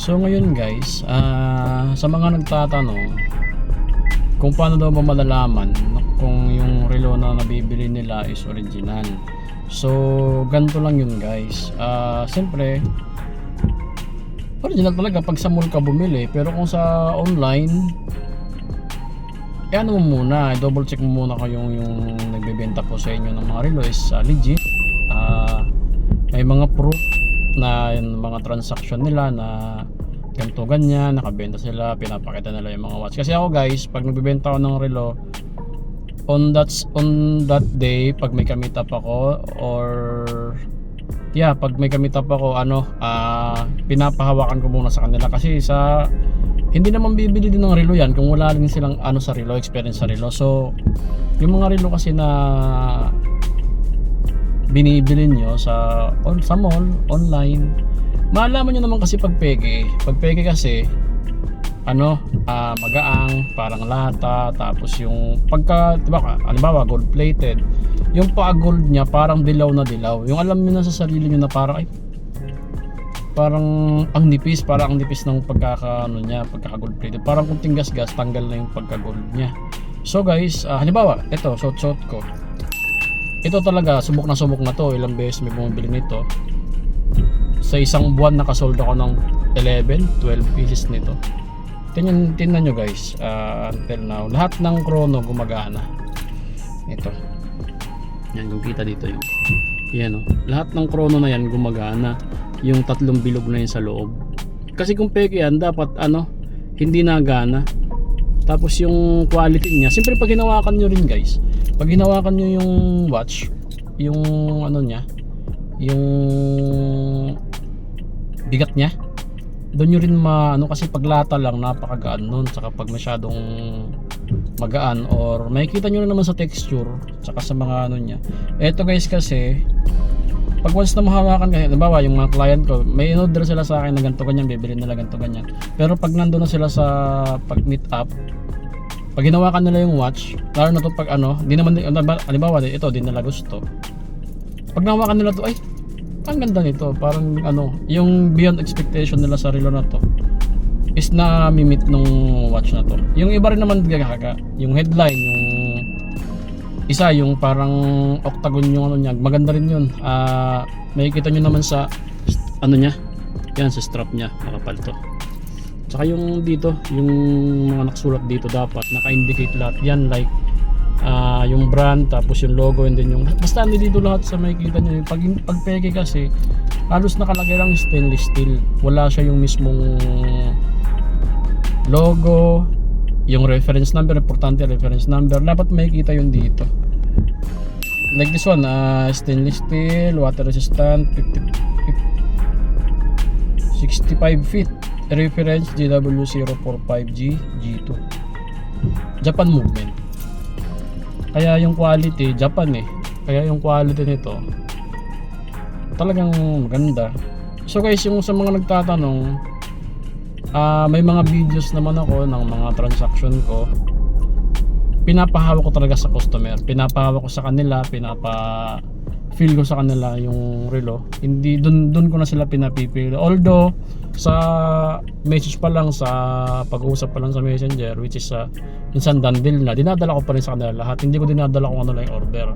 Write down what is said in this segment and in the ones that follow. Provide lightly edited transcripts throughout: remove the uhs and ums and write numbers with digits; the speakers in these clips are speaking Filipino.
So ngayon guys, sa mga nagtatanong kung paano daw ba malalaman kung yung relo na nabibili nila is original. So ganito lang yun guys. Siyempre original talaga pag sa mall ka bumili, pero kung sa online, ano mo muna, double check mo muna kung yung nagbebenta po sa inyo ng mga relo is legit. May mga proof na yung mga transaction nila na ganito ganyan, nakabenta sila, pinapakita nila yung mga watch. Kasi ako guys, pag nagbebenta ako ng relo, on that day, pag may kamit up ako or pag may kamit up ako, pinapahawakan ko muna sa kanila kasi hindi naman bibili din ng relo yan kung wala rin silang sa relo, experience sa relo. So yung mga relo kasi na binibili nyo sa mall, online, malaman nyo naman kasi pag peke kasi magaang, parang lata, tapos yung pagka, diba, halimbawa gold plated, yung pa-gold niya parang dilaw na dilaw, yung alam nyo na sa sarili nyo na parang parang ang nipis ng pagkaka gold plated, parang kung tinggas-gas tanggal na yung pagka gold niya. So guys, halimbawa ito, suot ko ito, talaga subok na to, ilang beses may bumibili nito. Sa isang buwan nakasold ako ng 11-12 pieces nito. Tingnan nyo guys, until now lahat ng chrono gumagana. Ito yan, kung kita dito yung yan, lahat ng chrono na yan gumagana, yung tatlong bilog na yun sa loob. Kasi kung peke yan, dapat hindi nagana. Tapos yung quality niya, siyempre pag hinawakan nyo rin guys, pag hinawakan nyo yung watch, yung niya, yung bigat niya, doon nyo rin kasi pag lata lang napakagaan nun, saka pag masyadong magaan, or makikita nyo na naman sa texture saka sa mga niya. Eto guys, kasi pag once na mahawakan kasi, halimbawa yung mga client ko, may in-order sila sa akin na ganito ganyan, bibili nila ganito ganyan, pero pag nandoon na sila sa pag meet up, pag hinawakan nila yung watch, lalo na to pag di naman, halimbawa ito din nila gusto, pag nahawakan nila to, ay ang ganda nito, parang yung beyond expectation nila sa relo na to is na mimit nung watch na to. Yung iba rin naman gagaga, yung headline, yung isa yung parang octagon yung niya, maganda rin yun. Makikita nyo naman sa niya, yan sa strap niya, makapal to. Tsaka yung dito, yung mga nakasulat dito dapat naka-indicate lahat yan, like yung brand, tapos yung logo, and then yung basta dito lahat sa makikita nyo. Pag peke kasi halos nakalagay lang stainless steel, wala siya yung mismong logo, yung reference number, importante reference number, dapat makikita yung dito. Like this one, stainless steel, water resistant, 65 feet, reference GW045G G2, Japan movement. Kaya yung quality, Japan kaya yung quality nito talagang maganda. So guys, yung sa mga nagtatanong, may mga videos naman ako ng mga transaction ko, pinapahawak ko talaga sa customer, pinapahawak ko sa kanila, feel ko sa kanila yung relo, hindi dun ko na sila pinapipili. Although sa message pa lang, sa pag-uusap pa lang sa messenger, which is minsan done deal na, dinadala ko pa rin sa kanila lahat, hindi ko dinadala kung ano lang yung order,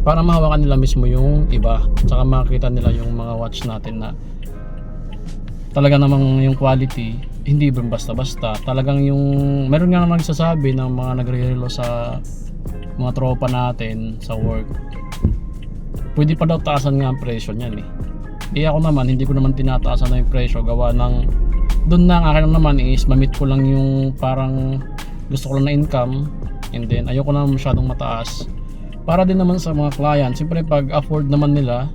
para mahawakan nila mismo yung iba, saka makita nila yung mga watch natin na talaga namang yung quality, hindi basta-basta. Talagang yung meron nga naman nagsasabi ng mga nagre-relo sa mga tropa natin sa work, pwede pa daw taasan nga ang presyo niyan ako naman, hindi ko naman tinataasan na yung presyo, gawa ng doon na ang akin naman is mamit ko lang yung parang gusto ko lang na income, and then ayoko na masyadong mataas para din naman sa mga client. Siyempre pag afford naman nila,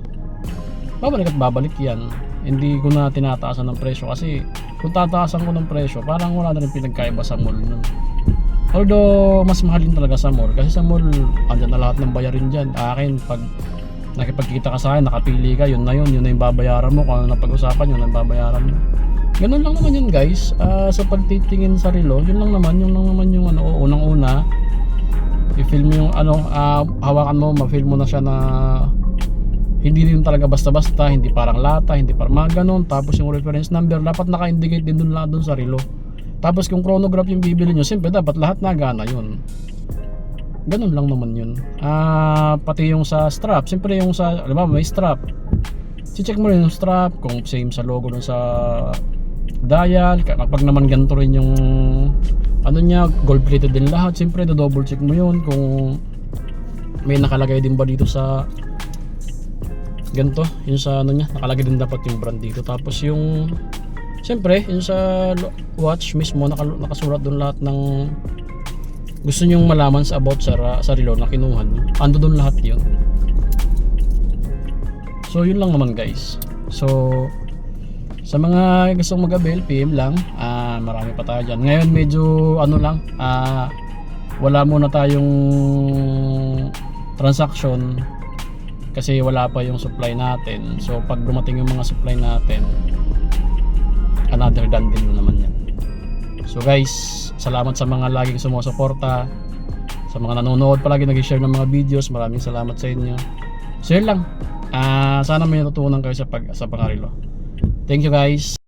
babalik at babalik yan. Hindi ko na tinataasan ng presyo, kasi kung tataasan ko ng presyo, parang wala na rin pinagkaiba sa mall nun. Although mas mahal din talaga sa mall, kasi sa mall andyan na lahat ng bayarin dyan. Akin, pag nakipagkita ka sa akin, nakapili ka, yun na yung babayaran mo. Kung ano napag-usapan, yun ang babayaran mo. Ganun lang naman yun guys. Sa pagtitingin sa relo, yun lang naman yung unang-una, i-feel mo yung hawakan mo, ma-feel mo na siya na Hindi din talaga basta-basta, hindi parang lata, hindi parang mga ganun. Tapos yung reference number, dapat naka-indicate din dun lahat dun sa relo. Tapos kung chronograph yung bibili nyo, siyempre dapat lahat nagana yun. Ganun lang naman yun. Pati yung sa strap, siyempre yung sa, alam mo, may strap. Si-check mo rin yung strap, kung same sa logo dun sa dial. Kapag naman ganito rin yung ano niya, gold plated din lahat, siyempre double check mo yun kung may nakalagay din ba dito sa ganito, yung sa ano niya, nakalagay din dapat yung brand dito. Tapos yung siyempre, yung sa watch mismo nakasulat doon lahat ng gusto nyong malaman sa about sa relo na kinuha nyo. Ando doon lahat yun. So yun lang naman guys. So sa mga gustong mag-avail, PM lang. Marami pa tayo dyan. Ngayon medyo ano lang, wala muna tayong transaction kasi wala pa yung supply natin. So pag dumating yung mga supply natin, another done din naman yan. So guys, salamat sa mga laging sumusuporta, sa mga nanonood palagi nag-share ng mga videos. Maraming salamat sa inyo. So yun lang. Sana may natutunan kayo sa pangarilo. Thank you guys.